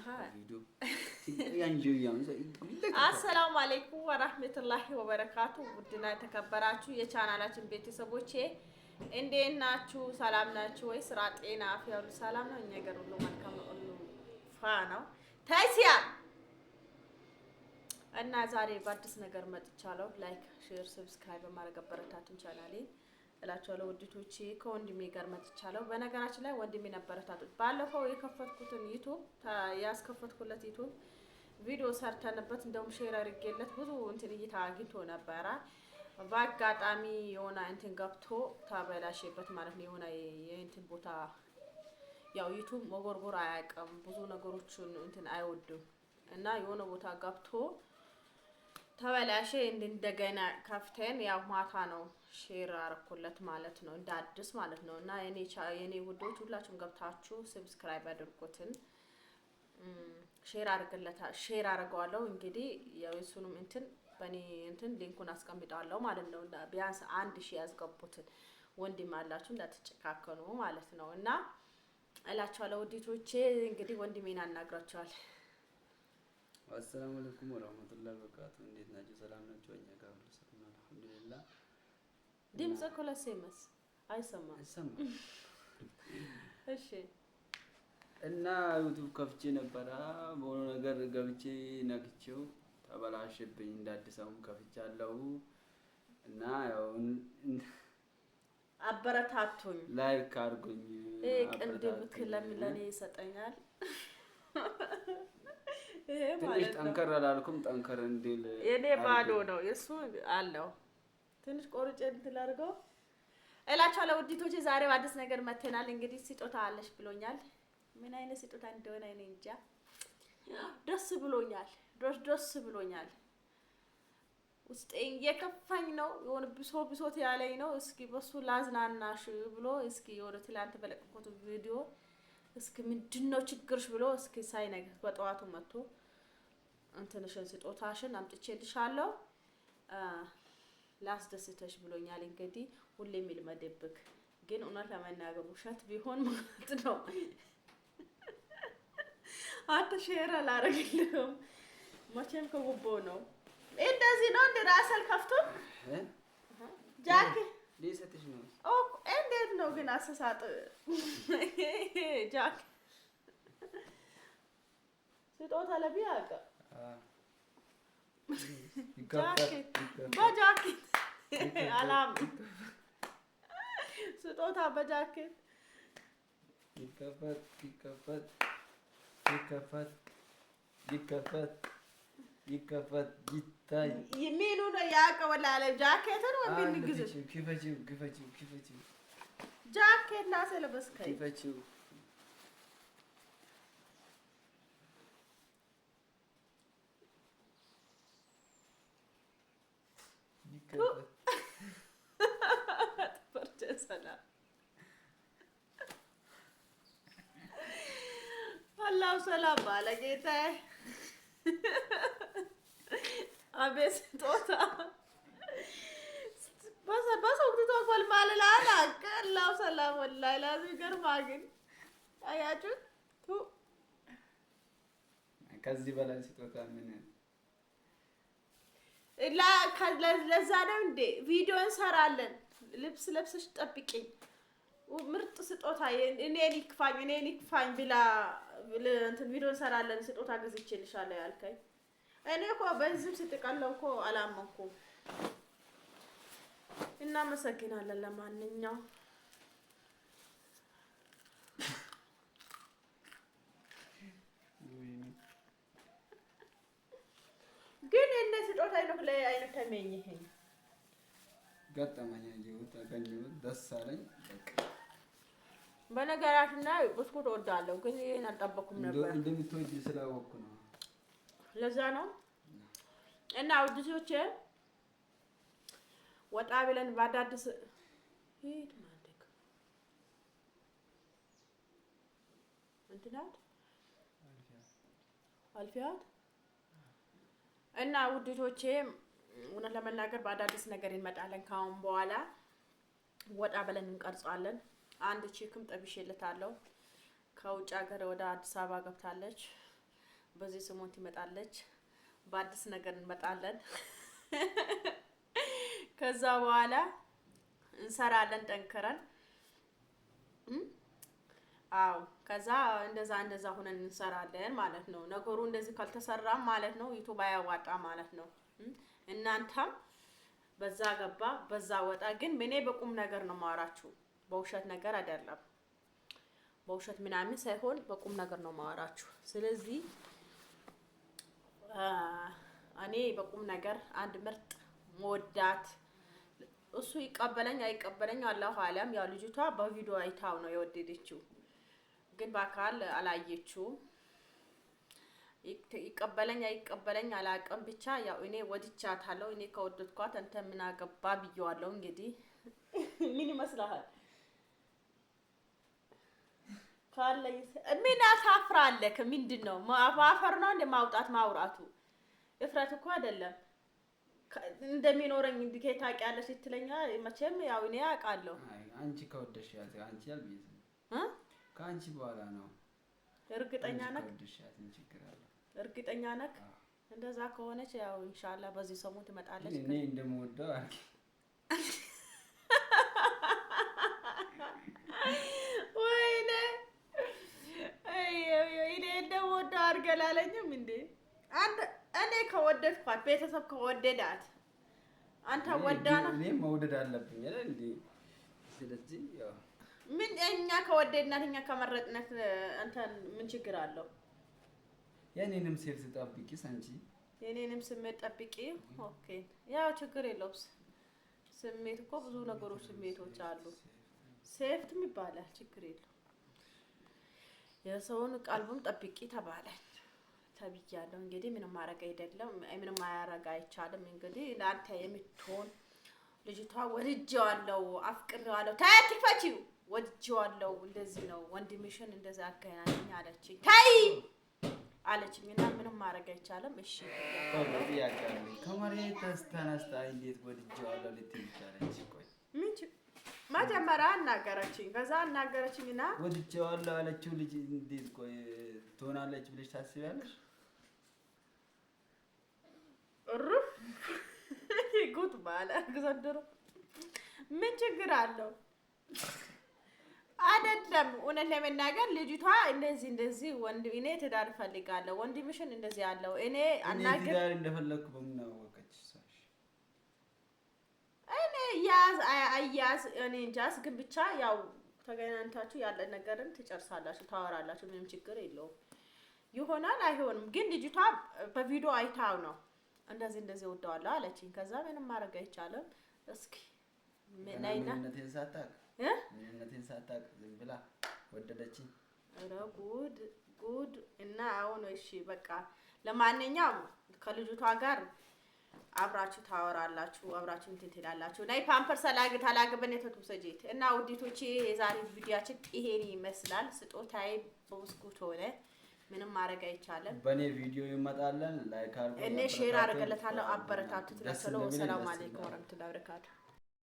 ቪዲዮ ያንጆያም አሰላሙ አለይኩም ወራህመቱላሂ ወበረካቱ። ውድና የተከበራችሁ የቻናላችን ቤተሰቦቼ እንዴት ናችሁ? ሰላም ናችሁ ወይ? ስራ፣ ጤና፣ አፍያ ሁሉ ሰላም ነው? እኛ ጋር ሁሉ መልካም ነው፣ ሁሉ ፋ ነው። ታይሲያ እና ዛሬ በአዲስ ነገር መጥቻለሁ። ላይክ፣ ሼር፣ ሰብስክራይብ በማድረግ አበረታቱን ቻናሌን እላችኋለሁ። ውድቶቼ ከወንድሜ ጋር መጥቻለሁ። በነገራችን ላይ ወንድሜ ነበረታቱት ባለፈው የከፈትኩትን ዩቲዩብ ያስከፈትኩለት ዩቲዩብ ቪዲዮ ሰርተንበት እንደውም ሼር አድርጌለት ብዙ እንትን እይታ አግኝቶ ነበረ። በአጋጣሚ የሆነ እንትን ገብቶ ተበላሸበት ማለት ነው። የሆነ የእንትን ቦታ ያው ዩቲዩብ መጎርጎር አያውቅም፣ ብዙ ነገሮችን እንትን አይወድም እና የሆነ ቦታ ገብቶ ተበላሸ። እንደገና ከፍተን ያው ማታ ነው ሼር አረኩለት ማለት ነው፣ እንደ አዲስ ማለት ነው። እና የኔ ውዶች ሁላችሁም ገብታችሁ ሰብስክራይብ አድርጉትን፣ ሼር አረጋለሁ። እንግዲህ ያው እሱንም እንትን በኔ እንትን ሊንኩን አስቀምጣለሁ ማለት ነው። ቢያንስ 1000 ያስገቡትን ወንድም አላችሁ እንዳትጨካከኑ ማለት ነው። እና እላችኋለሁ ውዲቶቼ እንግዲህ ወንድሜን አናግራችኋል። አሰላሙ አለይኩም ወራህመቱላሂ ወበረካቱ። እንዴት ናችሁ? ሰላም ናችሁ? እኛ ጋር ሁሉ ሰላም ነው አልሐምዱሊላህ። ድምጽ ኮለሰመስ አይሰማም። እሺ። እና ዩቲዩብ ከፍቼ ነበር በሆነ ነገር ገብቼ ነክቼው ተበላሽብኝ። እንዳዲስም ከፍቻለሁ እና ያው አበረታቱኝ፣ ላይክ አድርጉኝ። ቅንድብ ለኔ ይሰጠኛል። ትንሽ ጠንከር አላልኩም? ጠንከር እንዲል የኔ ባዶ ነው የሱ አለው። ትንሽ ቆርጬ እንትን አድርገው እላችኋለሁ ውዲቶቼ። ዛሬ አዲስ ነገር መተናል። እንግዲህ ስጦታ አለሽ ብሎኛል። ምን አይነት ስጦታ እንደሆነ እኔ እንጃ። ደስ ብሎኛል፣ ደስ ብሎኛል። ውስጤን የከፋኝ ነው። የሆነ ብሶት ያለኝ ነው። እስኪ በሱ ላዝናናሽ ብሎ እስኪ የሆነ ትላንት በለቀቁት ቪዲዮ እስኪ ምንድነው ችግርሽ ብሎ እስኪ ሳይነግር በጠዋቱ መጥቶ እንትንሽን ስጦታሽን አምጥቼልሻለሁ ላስደስተሽ ብሎኛል። እንግዲህ ሁሌም ይልመደብክ፣ ግን እውነት ለመናገር ውሸት ቢሆን ማለት ነው አትሼር አላረግልህም። መቼም ከጉቦ ነው እንደዚህ ነው። እንደ ራስል ከፍቶ ጃክ ሊሰጥሽ ነው። እንዴት ነው ግን አሰሳጥ ጃክ ስጦታ ለቢያቀ በጃኬት አላም ስጦታ በጃኬት ይከፈት ይታይ የሚሉ ነው ያቀወላ አለ ጃኬትን ወንድ ንግዝ ክፈቺው ጃኬት ላሰለበስከኝ ክፈቺው አላሁ ሰላም ባለ ጌታዬ። አቤት ስጦታ በሰው ትቶል ማለላላ አላሁ ሰላም ወላሂ ላዚ ገርማ። ግን አያችሁት? ከዚህ በላይ ስጦታ ምን ለዛ ነው እንዴ ቪዲዮ እንሰራለን። ልብስ ለብሰሽ ጠብቂኝ፣ ምርጥ ስጦታ እኔ ሊክፋኝ ብላ እንትን ቪዲዮ እንሰራለን። ስጦታ ገዝቼልሻለሁ ያልከኝ እኔ እኮ በዚህ ስትቀለው እኮ አላመንኩም። እናመሰግናለን። ለማንኛውም ግን እነ ስጦታ አይነት ተመኘኸኝ ገጠመኝ አገኘሁት ደስ አለኝ። በነገራችን ላይ ብስኩት እወዳለሁ፣ ግን ይሄን አልጠበኩም ነበር። እንደምትወጂ ስላወቅኩ ነው። ለዛ ነው። እና ውድቶቼ ወጣ ብለን ባዳድስ ሄድ ማንደክ እንትናት አልፊያት እና ውድቶቼ እውነት ለመናገር በአዳዲስ ነገር እንመጣለን። ካሁን በኋላ ወጣ ብለን እንቀርጻለን። አንድ ቺክም ጠብሼለታለሁ። ከውጭ ሀገር ወደ አዲስ አበባ ገብታለች። በዚህ ሰሞን ትመጣለች። በአዲስ ነገር እንመጣለን። ከዛ በኋላ እንሰራለን ጠንክረን። አዎ ከዛ እንደዛ ሆነን እንሰራለን ማለት ነው። ነገሩ እንደዚህ ካልተሰራም ማለት ነው ዩቲዩብ አያዋጣ ማለት ነው። እናንተም በዛ ገባ በዛ ወጣ። ግን እኔ በቁም ነገር ነው ማወራችሁ፣ በውሸት ነገር አይደለም። በውሸት ምናምን ሳይሆን በቁም ነገር ነው ማወራችሁ። ስለዚህ እኔ በቁም ነገር አንድ ምርጥ መወዳት እሱ ይቀበለኝ አይቀበለኝ አላሁ አለም። ያው ልጅቷ በቪዲዮ አይታው ነው የወደደችው፣ ግን በአካል አላየችውም። ይቀበለኝ አይቀበለኝ አላውቅም። ብቻ ያው እኔ ወድቻታለሁ። እኔ ከወደድኳት አንተ ምን አገባ ብየዋለሁ። እንግዲህ ምን ይመስልሃል? ካለኝ ምን አታፍራለህ? ምንድነው ማፈር ነው እንደ ማውጣት ማውራቱ? እፍረት እኮ አይደለም። እንደሚኖረኝ እንዲኬታ ታውቂያለሽ ስትለኛ መቼም ያው እኔ አውቃለሁ። አንቺ ከወደሽ ያዘ አንቺ ያልብይዝ ከአንቺ በኋላ ነው። እርግጠኛ ነህ? ከወደሻት ምን ችግር አለ? እርግጠኛ ነህ? እንደዛ ከሆነች ያው ኢንሻአላህ በዚህ ሰሞን ትመጣለች። እኔ እንደምወደው አርኪ ወይኔ እኔ እንደምወደው አርገላለኝም እንዴ አንተ። እኔ ከወደድኳት ቤተሰብ ከወደዳት አንተ ወዳና እኔ መውደድ አለብኝ አይደል እንዴ? ስለዚህ ያው ምን እኛ ከወደድናት እኛ ከመረጥናት አንተ ምን ችግር አለው? የኔንም ሴፍ ተጠብቂ አንቺ የኔንም ስሜት ጠብቂ። ኦኬ ያው ችግር የለውም። ስሜት እኮ ብዙ ነገሮች ስሜቶች አሉ። ሴፍትም ይባላል፣ ችግር የለውም። የሰውን ቀልቡም ጠብቂ ተባለኝ ተብያለሁ። እንግዲህ ምንም ማረጋ አይደለም፣ ምንም ማያረጋ አይቻልም። እንግዲህ ለአንተ የምትሆን ልጅቷ ወድጄዋለሁ፣ አፍቅሬዋለሁ፣ ታያትፈቺው ወድጄዋለሁ፣ እንደዚህ ነው ወንድምሽን እንደዛ አገናኘኝ አለችኝ። ታይ አለችኝ እና ምንም ማረጋ አይቻልም። እሺ ያቀርብ ከመሬት ተነስታ እንዴት ወድጄዋለሁ ልትል ይቻለች? ቆይ ምን መጀመሪያ አናገረችኝ፣ ከዛ አናገረችኝና ወድጄዋለሁ አለችው። ልጅ እንዴት ቆይ ትሆናለች ብለሽ ታስቢያለሽ? ሩፍ ጉድ ባለ ግዘንድሮ ምን ችግር አለው? አይደለም እውነት ለመናገር ልጅቷ እንደዚህ ወንድ እኔ ትዳር ፈልጋለሁ ወንድምሽን እንደዚህ ያለው እኔ አናገር ትዳር እንደፈለኩ በምን አወቀች? እኔ ያዝ እኔ እንጃስ። ግን ብቻ ያው ተገናኝታችሁ ያለ ነገርን ትጨርሳላችሁ፣ ታወራላችሁ። ምንም ችግር የለውም። ይሆናል አይሆንም። ግን ልጅቷ በቪዲዮ አይታው ነው እንደዚህ ወደዋለሁ አለችኝ። ከዛ ምንም ማድረግ አይቻልም። እስኪ ነይና ምንነቴን ሳታውቅ ዝም ብላ ወደደችኝ። ኧረ ጉድ እና አሁን እሺ በቃ ለማንኛውም ከልጅቷ ጋር አብራችሁ ታወራላችሁ፣ አብራችሁ እንትን ትላላችሁ። ናይ ፓምፐርስ አላግበን የተተሰጂት እና ውዲቶቼ የዛሬ ቪዲዮአችን ይሄን ይመስላል። ስጦታዬ በብስኩት ሆነ። ምንም ማድረግ አይቻልም። በኔ ቪዲዮ ይመጣለን። ላይክ አድርጉ፣ እኔ ሼር አድርገለታለሁ። አበረታቱት። ሰላም አለይኩም ወራህመቱላሂ ወበረካቱ።